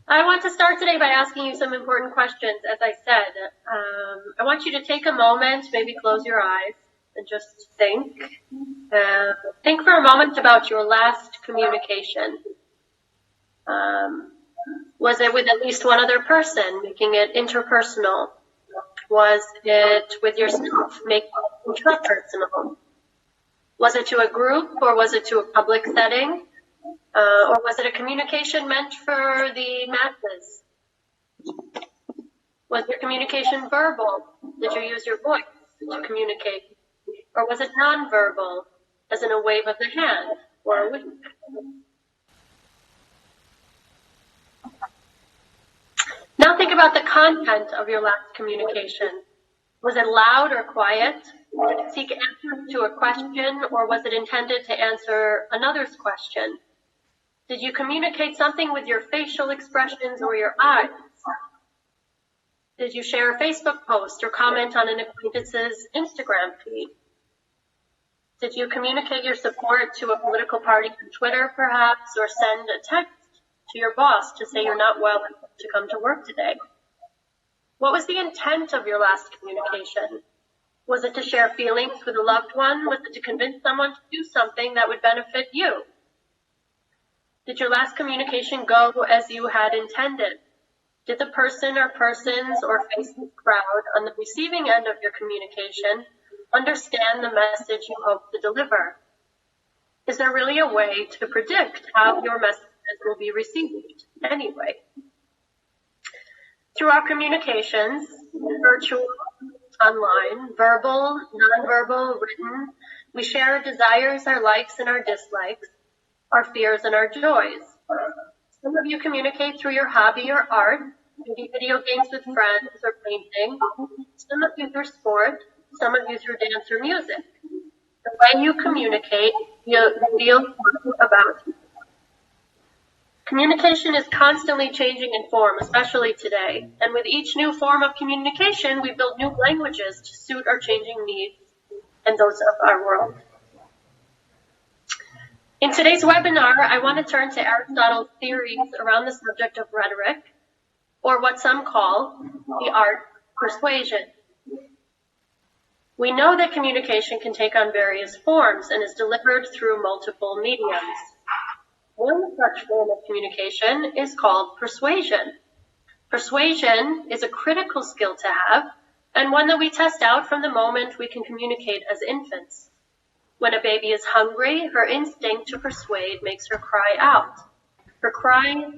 I want to start today by asking you some important questions. As I said, I want you to take a moment, maybe close your eyes, and just think. Think for a moment about your last communication. Was it with at least one other person, making it interpersonal? Was it with yourself, making it intrapersonal? Was it to a group, or was it to a public setting? Or was it a communication meant for the masses? Was your communication verbal? Did you use your voice to communicate? Or was it nonverbal, as in a wave of the hand or a wink? Now think about the content of your last communication. Was it loud or quiet? Did it seek answers to a question, or was it intended to answer another's question? Did you communicate something with your facial expressions or your eyes? Did you share a Facebook post or comment on an acquaintance's Instagram feed? Did you communicate your support to a political party on Twitter, perhaps, or send a text to your boss to say you're not well to come to work today? What was the intent of your last communication? Was it to share feelings with a loved one? Was it to convince someone to do something that would benefit you? Did your last communication go as you had intended? Did the person or persons or faceless crowd on the receiving end of your communication understand the message you hope to deliver? Is there really a way to predict how your messages will be received anyway? Through our communications, virtual, online, verbal, nonverbal, written, we share our desires, our likes and our dislikes, our fears and our joys. Some of you communicate through your hobby or art, maybe video games with friends or painting. Some of you through sport, some of you through dance or music. The way you communicate reveals about you. Communication is constantly changing in form, especially today. And with each new form of communication, we build new languages to suit our changing needs and those of our world. In today's webinar, I want to turn to Aristotle's theories around the subject of rhetoric, or what some call the art of persuasion. We know that communication can take on various forms and is delivered through multiple mediums. One such form of communication is called persuasion. Persuasion is a critical skill to have, and one that we test out from the moment we can communicate as infants. When a baby is hungry, her instinct to persuade makes her cry out. Her cry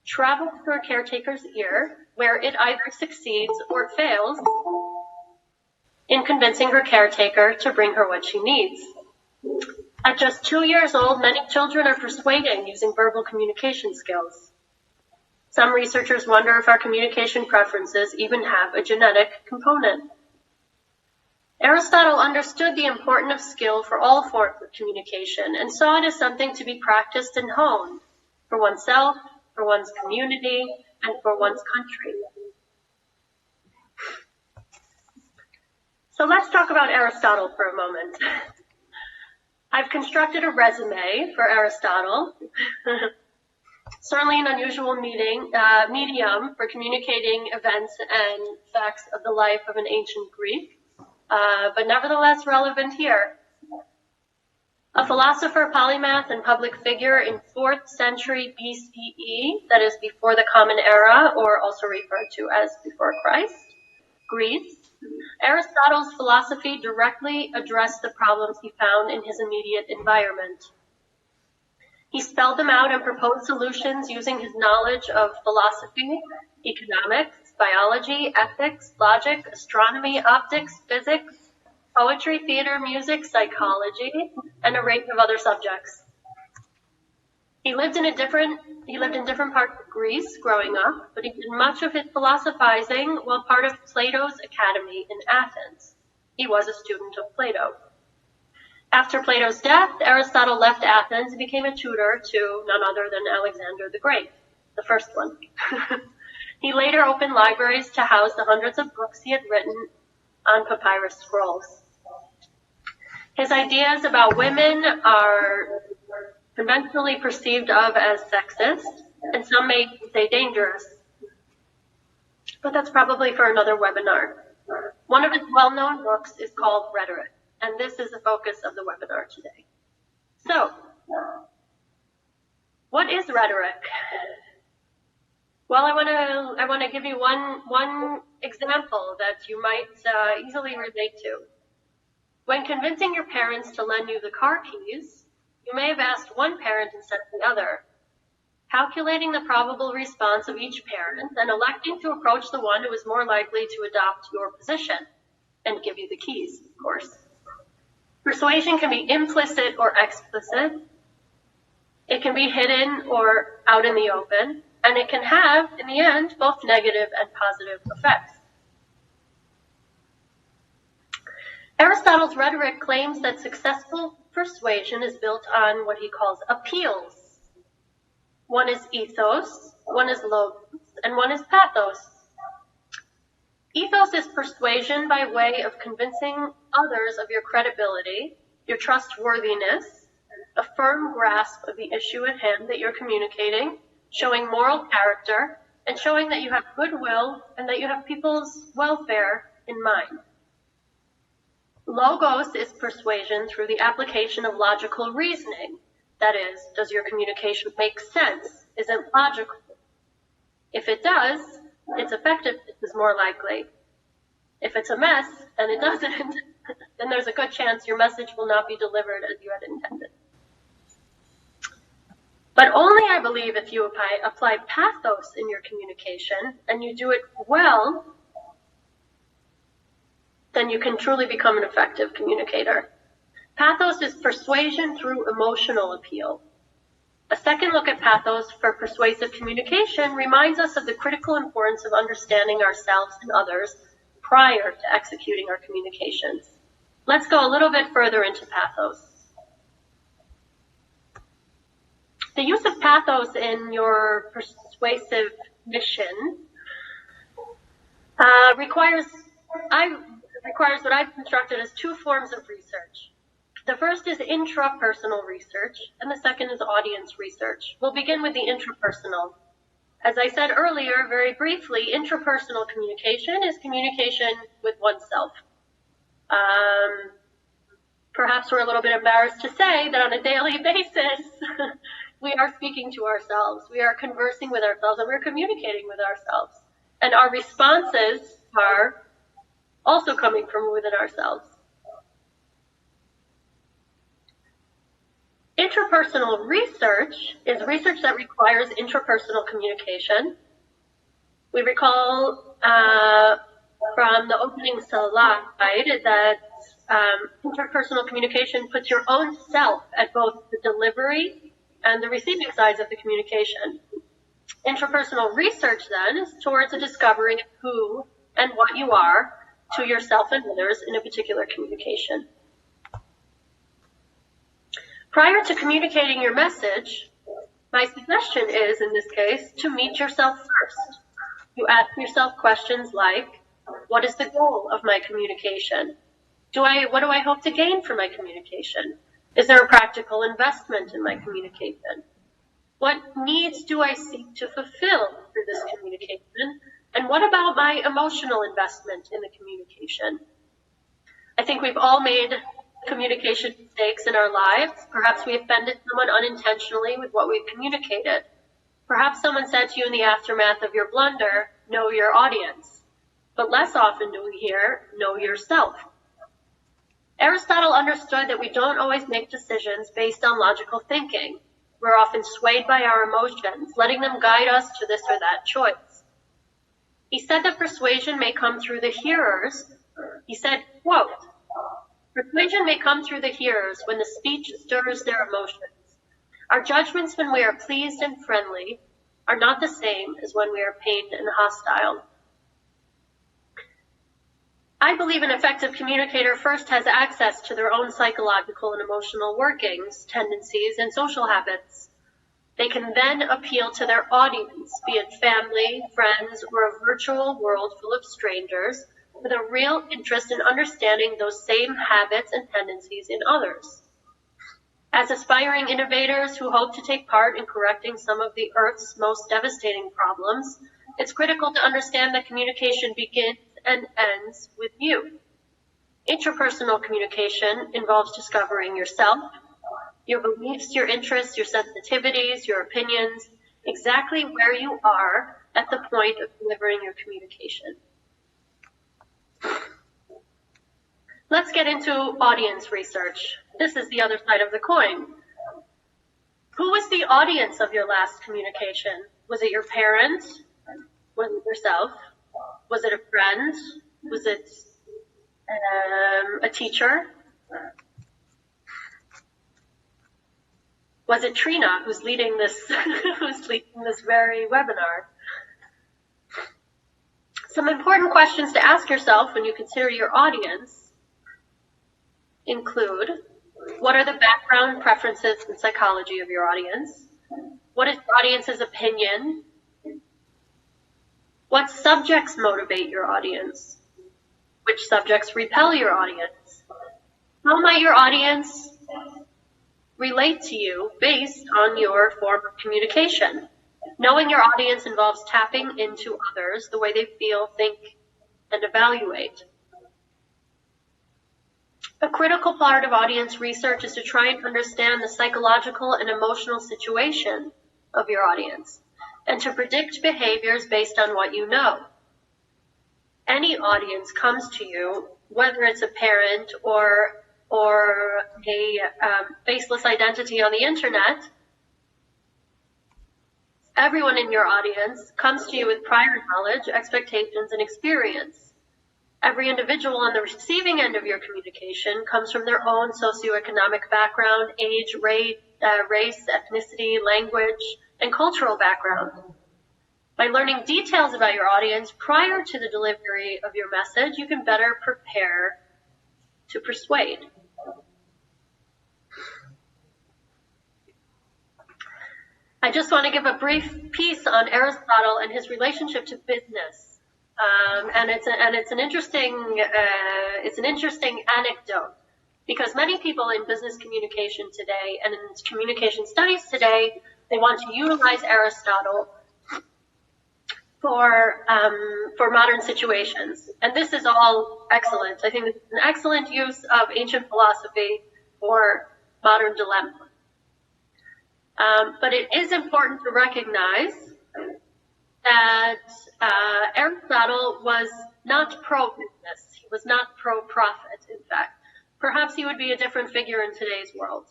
travels to her caretaker's ear, where it either succeeds or fails in convincing her caretaker to bring her what she needs. At just 2 years old, many children are persuading using verbal communication skills. Some researchers wonder if our communication preferences even have a genetic component. Aristotle understood the importance of skill for all forms of communication and saw it as something to be practiced and honed for oneself, for one's community, and for one's country. So let's talk about Aristotle for a moment. I've constructed a resume for Aristotle, certainly an unusual medium for communicating events and facts of the life of an ancient Greek, but nevertheless relevant here. A philosopher, polymath, and public figure in 4th century BCE, that is before the Common Era, or also referred to as before Christ, Greece, Aristotle's philosophy directly addressed the problems he found in his immediate environment. He spelled them out and proposed solutions using his knowledge of philosophy, economics, biology, ethics, logic, astronomy, optics, physics, poetry, theater, music, psychology, and a range of other subjects. He lived in different parts of Greece growing up, but he did much of his philosophizing while part of Plato's academy in Athens. He was a student of Plato. After Plato's death, Aristotle left Athens and became a tutor to none other than Alexander the Great, the first one. He later opened libraries to house the hundreds of books he had written on papyrus scrolls. His ideas about women are conventionally perceived of as sexist, and some may say dangerous. But that's probably for another webinar. One of his well-known books is called Rhetoric, and this is the focus of the webinar today. So, what is rhetoric? Well, I want to give you one example that you might easily relate to. When convincing your parents to lend you the car keys, you may have asked one parent instead of the other, calculating the probable response of each parent and electing to approach the one who is more likely to adopt your position and give you the keys, of course. Persuasion can be implicit or explicit. It can be hidden or out in the open, and it can have, in the end, both negative and positive effects. Aristotle's Rhetoric claims that successful persuasion is built on what he calls appeals. One is ethos, one is logos, and one is pathos. Ethos is persuasion by way of convincing others of your credibility, your trustworthiness, a firm grasp of the issue at hand that you're communicating, showing moral character, and showing that you have goodwill and that you have people's welfare in mind. Logos is persuasion through the application of logical reasoning. That is, does your communication make sense? Is it logical? If it does, its effectiveness is more likely. If it's a mess and it doesn't, then there's a good chance your message will not be delivered as you had intended. But only, I believe, if you apply pathos in your communication and you do it well, then you can truly become an effective communicator. Pathos is persuasion through emotional appeal. A second look at pathos for persuasive communication reminds us of the critical importance of understanding ourselves and others prior to executing our communications. Let's go a little bit further into pathos. The use of pathos in your persuasive mission requires what I've constructed as two forms of research. The first is intrapersonal research, and the second is audience research. We'll begin with the intrapersonal. As I said earlier, very briefly, intrapersonal communication is communication with oneself. Perhaps we're a little bit embarrassed to say that on a daily basis, we are speaking to ourselves, we are conversing with ourselves, and we're communicating with ourselves. And our responses are also coming from within ourselves. Interpersonal research is research that requires intrapersonal communication. We recall from the opening slide that interpersonal communication puts your own self at both the delivery and the receiving sides of the communication. Intrapersonal research, then, is towards a discovery of who and what you are to yourself and others in a particular communication. Prior to communicating your message, my suggestion is, in this case, to meet yourself first. You ask yourself questions like, what is the goal of my communication? What do I hope to gain from my communication? Is there a practical investment in my communication? What needs do I seek to fulfill through this communication? And what about my emotional investment in the communication? I think we've all made communication mistakes in our lives. Perhaps we offended someone unintentionally with what we've communicated. Perhaps someone said to you in the aftermath of your blunder, know your audience. But less often do we hear, know yourself. Aristotle understood that we don't always make decisions based on logical thinking. We're often swayed by our emotions, letting them guide us to this or that choice. He said that persuasion may come through the hearers. He said, quote, persuasion may come through the hearers when the speech stirs their emotions. Our judgments when we are pleased and friendly are not the same as when we are pained and hostile. I believe an effective communicator first has access to their own psychological and emotional workings, tendencies, and social habits. They can then appeal to their audience, be it family, friends, or a virtual world full of strangers, with a real interest in understanding those same habits and tendencies in others. As aspiring innovators who hope to take part in correcting some of the Earth's most devastating problems, it's critical to understand that communication begins and ends with you. Interpersonal communication involves discovering yourself, your beliefs, your interests, your sensitivities, your opinions, exactly where you are at the point of delivering your communication. Let's get into audience research. This is the other side of the coin. Who was the audience of your last communication? Was it your parents? Was it yourself? Was it a friend? Was it a teacher? Was it Trina who's leading this very webinar? Some important questions to ask yourself when you consider your audience include, what are the background preferences and psychology of your audience? What is your audience's opinion? What subjects motivate your audience? Which subjects repel your audience? How might your audience relate to you based on your form of communication? Knowing your audience involves tapping into others, the way they feel, think, and evaluate. A critical part of audience research is to try and understand the psychological and emotional situation of your audience and to predict behaviors based on what you know. Any audience comes to you, whether it's a parent or a faceless identity on the internet. Everyone in your audience comes to you with prior knowledge, expectations, and experience. Every individual on the receiving end of your communication comes from their own socioeconomic background, age, race, ethnicity, language, and cultural background. By learning details about your audience prior to the delivery of your message, you can better prepare to persuade. I just want to give a brief piece on Aristotle and his relationship to business. And it's an interesting anecdote, because many people in business communication today and in communication studies today, they want to utilize Aristotle for modern situations, and this is all excellent. I think this is an excellent use of ancient philosophy for modern dilemma. But it is important to recognize that Aristotle was not pro-business. He was not pro-profit, in fact. Perhaps he would be a different figure in today's world.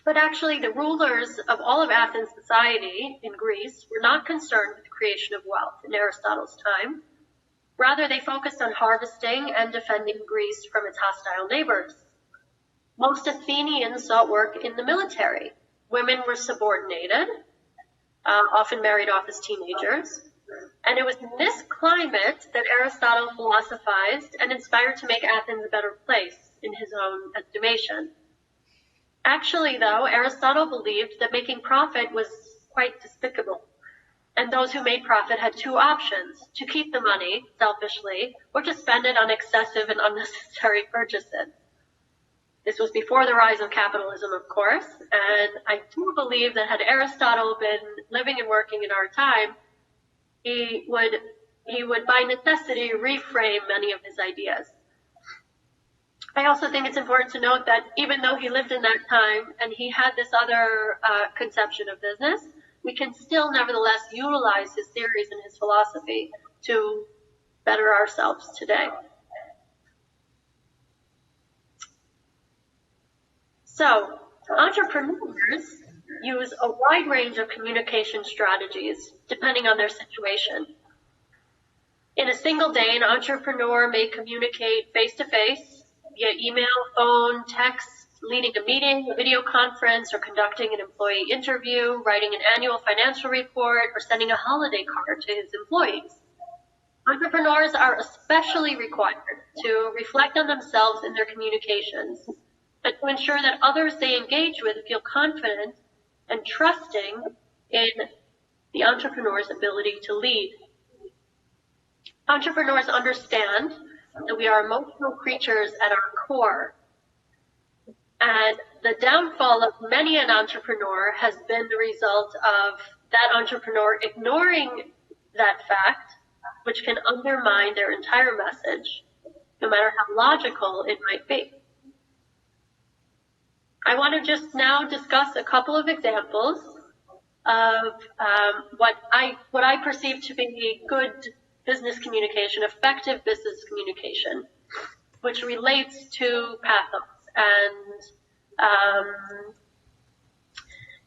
But actually, the rulers of all of Athens society in Greece were not concerned with the creation of wealth in Aristotle's time. Rather, they focused on harvesting and defending Greece from its hostile neighbors. Most Athenians sought work in the military. Women were subordinated, often married off as teenagers. And it was in this climate that Aristotle philosophized and inspired to make Athens a better place in his own estimation. Actually, though, Aristotle believed that making profit was quite despicable. And those who made profit had two options: to keep the money, selfishly, or to spend it on excessive and unnecessary purchases. This was before the rise of capitalism, of course, and I do believe that had Aristotle been living and working in our time, he would by necessity reframe many of his ideas. I also think it's important to note that even though he lived in that time and he had this other conception of business, we can still nevertheless utilize his theories and his philosophy to better ourselves today. So, entrepreneurs use a wide range of communication strategies depending on their situation. In a single day, an entrepreneur may communicate face-to-face, via email, phone, text, leading a meeting, a video conference, or conducting an employee interview, writing an annual financial report, or sending a holiday card to his employees. Entrepreneurs are especially required to reflect on themselves in their communications and to ensure that others they engage with feel confident and trusting in the entrepreneur's ability to lead. Entrepreneurs understand that we are emotional creatures at our core. And the downfall of many an entrepreneur has been the result of that entrepreneur ignoring that fact, which can undermine their entire message, no matter how logical it might be. I want to just now discuss a couple of examples of what I perceive to be good business communication, effective business communication, which relates to pathos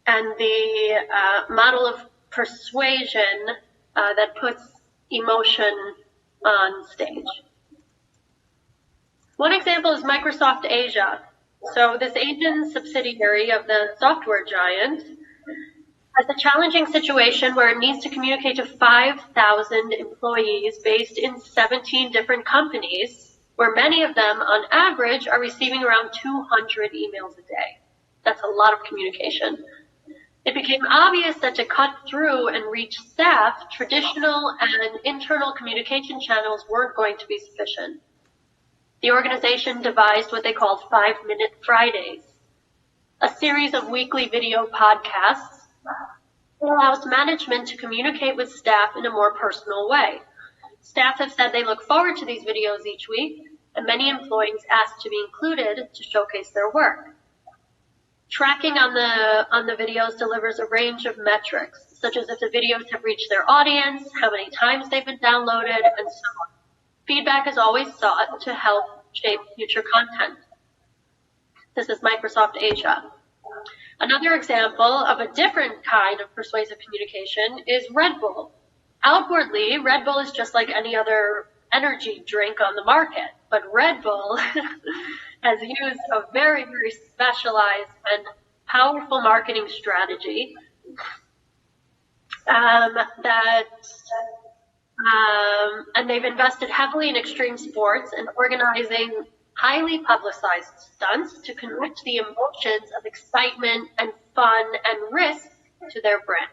and the model of persuasion that puts emotion on stage. One example is Microsoft Asia. So this Asian subsidiary of the software giant has a challenging situation where it needs to communicate to 5,000 employees based in 17 different companies, where many of them, on average, are receiving around 200 emails a day. That's a lot of communication. It became obvious that to cut through and reach staff, traditional and internal communication channels weren't going to be sufficient. The organization devised what they called 5-Minute Fridays, a series of weekly video podcasts that allows management to communicate with staff in a more personal way. Staff have said they look forward to these videos each week, and many employees ask to be included to showcase their work. Tracking on the videos delivers a range of metrics, such as if the videos have reached their audience, how many times they've been downloaded, and so on. Feedback is always sought to help shape future content. This is Microsoft Asia. Another example of a different kind of persuasive communication is Red Bull. Outwardly, Red Bull is just like any other energy drink on the market, but Red Bull has used a very, very specialized and powerful marketing strategy and they've invested heavily in extreme sports and organizing highly publicized stunts to connect the emotions of excitement and fun and risk to their brand.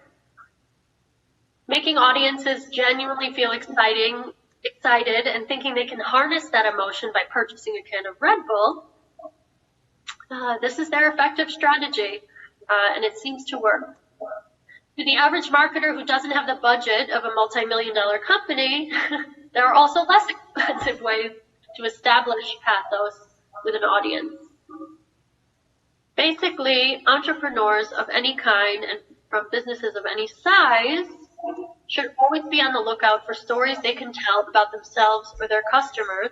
Making audiences genuinely feel excited and thinking they can harness that emotion by purchasing a can of Red Bull, this is their effective strategy, and it seems to work. To the average marketer who doesn't have the budget of a multi-million-dollar company, there are also less expensive ways to establish pathos with an audience. Basically, entrepreneurs of any kind and from businesses of any size should always be on the lookout for stories they can tell about themselves or their customers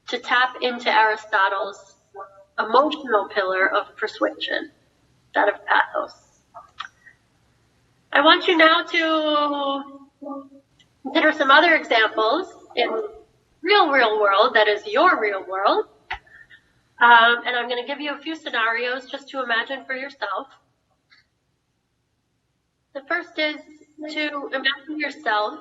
to tap into Aristotle's emotional pillar of persuasion, that of pathos. I want you now to consider some other examples in real world, that is your real world. And I'm going to give you a few scenarios just to imagine for yourself. The first is to imagine yourself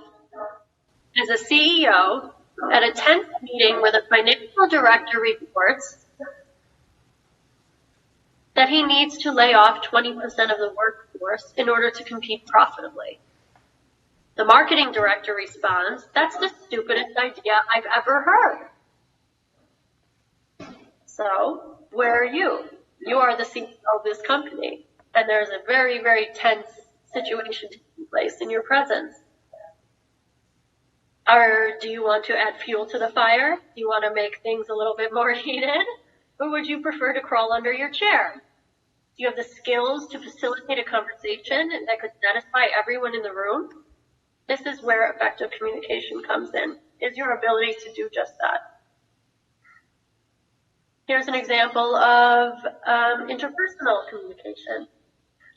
as a CEO at a tense meeting where the financial director reports that he needs to lay off 20% of the workforce in order to compete profitably. The marketing director responds, "That's the stupidest idea I've ever heard." So, where are you? You are the CEO of this company, and there's a very, very tense situation taking place in your presence. Do you want to add fuel to the fire? Do you want to make things a little bit more heated? Or would you prefer to crawl under your chair? Do you have the skills to facilitate a conversation that could satisfy everyone in the room? This is where effective communication comes in, is your ability to do just that. Here's an example of interpersonal communication.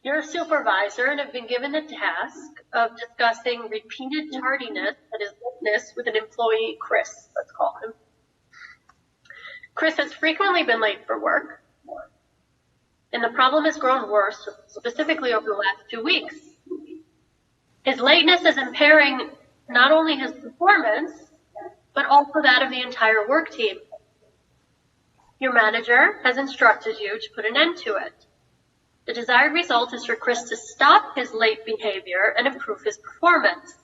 You're a supervisor and have been given the task of discussing repeated tardiness that is witnessed with an employee, Chris, let's call him. Chris has frequently been late for work, and the problem has grown worse, specifically over the last 2 weeks. His lateness is impairing not only his performance, but also that of the entire work team. Your manager has instructed you to put an end to it. The desired result is for Chris to stop his late behavior and improve his performance.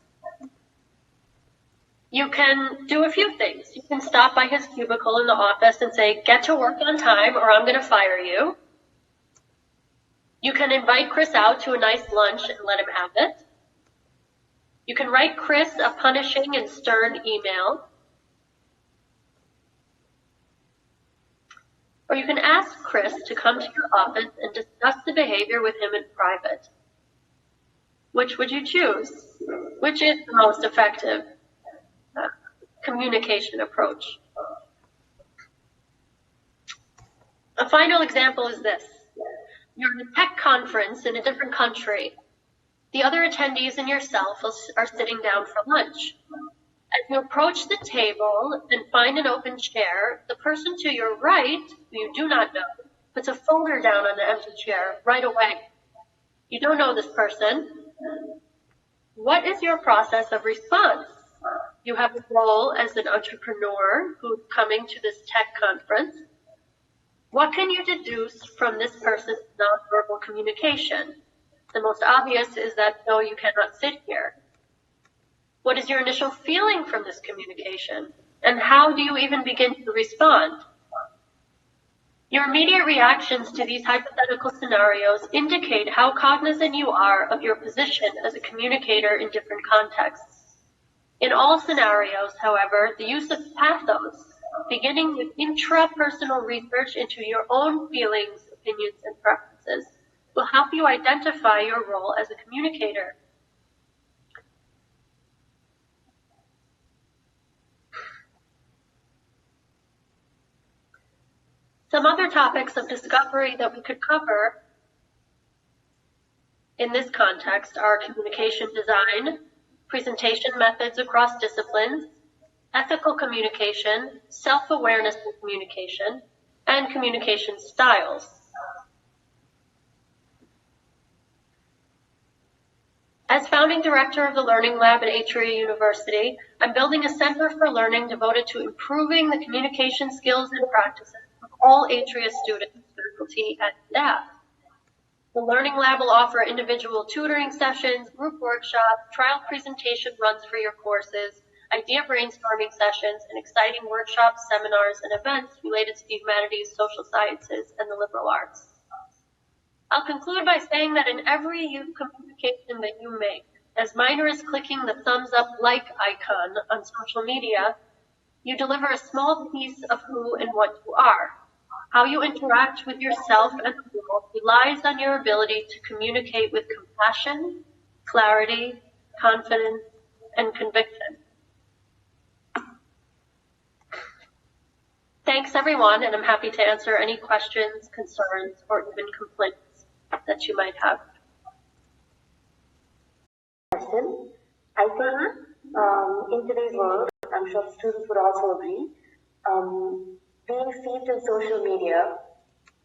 You can do a few things. You can stop by his cubicle in the office and say, get to work on time or I'm going to fire you. You can invite Chris out to a nice lunch and let him have it. You can write Chris a punishing and stern email. Or you can ask Chris to come to your office and discuss the behavior with him in private. Which would you choose? Which is the most effective communication approach? A final example is this. You're at a tech conference in a different country. The other attendees and yourself are sitting down for lunch. As you approach the table and find an open chair, the person to your right, who you do not know, puts a folder down on the empty chair right away. You don't know this person. What is your process of response? You have a role as an entrepreneur who's coming to this tech conference. What can you deduce from this person's nonverbal communication? The most obvious is that, no, you cannot sit here. What is your initial feeling from this communication? And how do you even begin to respond? Your immediate reactions to these hypothetical scenarios indicate how cognizant you are of your position as a communicator in different contexts. In all scenarios, however, the use of pathos, beginning with intrapersonal research into your own feelings, opinions, and preferences, will help you identify your role as a communicator. Some other topics of discovery that we could cover in this context are communication design, presentation methods across disciplines, ethical communication, self-awareness in communication, and communication styles. As founding director of the Learning Lab at Atria University, I'm building a center for learning devoted to improving the communication skills and practices of all Atria students, faculty, and staff. The Learning Lab will offer individual tutoring sessions, group workshops, trial presentation runs for your courses, idea brainstorming sessions, and exciting workshops, seminars, and events related to the humanities, social sciences, and the liberal arts. I'll conclude by saying that in every youth communication that you make, as minor as clicking the thumbs up like icon on social media, you deliver a small piece of who and what you are. How you interact with yourself and the world relies on your ability to communicate with compassion, clarity, confidence, and conviction. Thanks, everyone, and I'm happy to answer any questions, concerns, or even complaints that you might have. Question. I think in today's world, I'm sure students would also agree, being steeped in social media,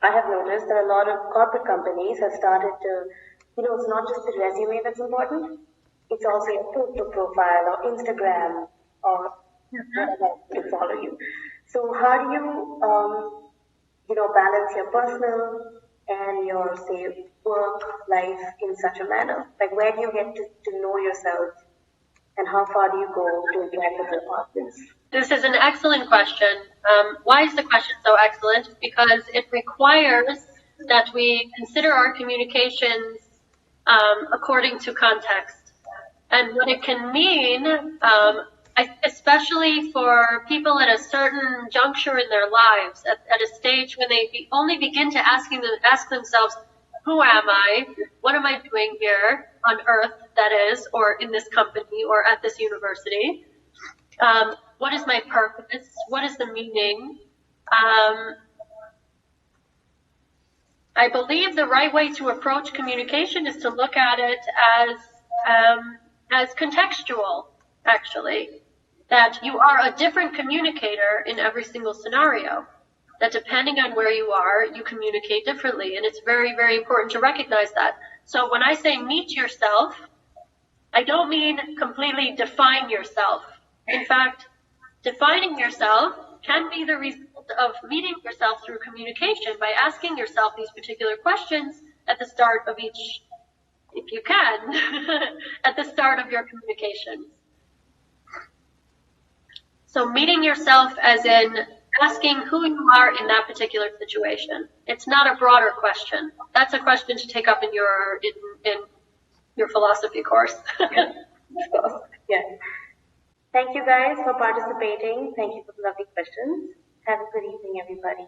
I have noticed that a lot of corporate companies have started to, it's not just the resume that's important, it's also your Facebook profile or Instagram or whatever to follow you. So how do you, balance your personal and your, say, work life in such a manner? Like, where do you get to know yourself, and how far do you go to interact with your partners? This is an excellent question. Why is the question so excellent? Because it requires that we consider our communications according to context. And what it can mean, especially for people at a certain juncture in their lives, at a stage when they only begin to ask themselves, who am I? What am I doing here on earth, that is, or in this company or at this university? What is my purpose? What is the meaning? I believe the right way to approach communication is to look at it as contextual, actually. That you are a different communicator in every single scenario. That depending on where you are, you communicate differently. And it's very, very important to recognize that. So when I say meet yourself, I don't mean completely define yourself. In fact, defining yourself can be the result of meeting yourself through communication by asking yourself these particular questions at the start of each, if you can, at the start of your communications. So meeting yourself as in asking who you are in that particular situation. It's not a broader question. That's a question to take up in your philosophy course. Yes. Thank you guys for participating. Thank you for the lovely questions. Have a good evening, everybody.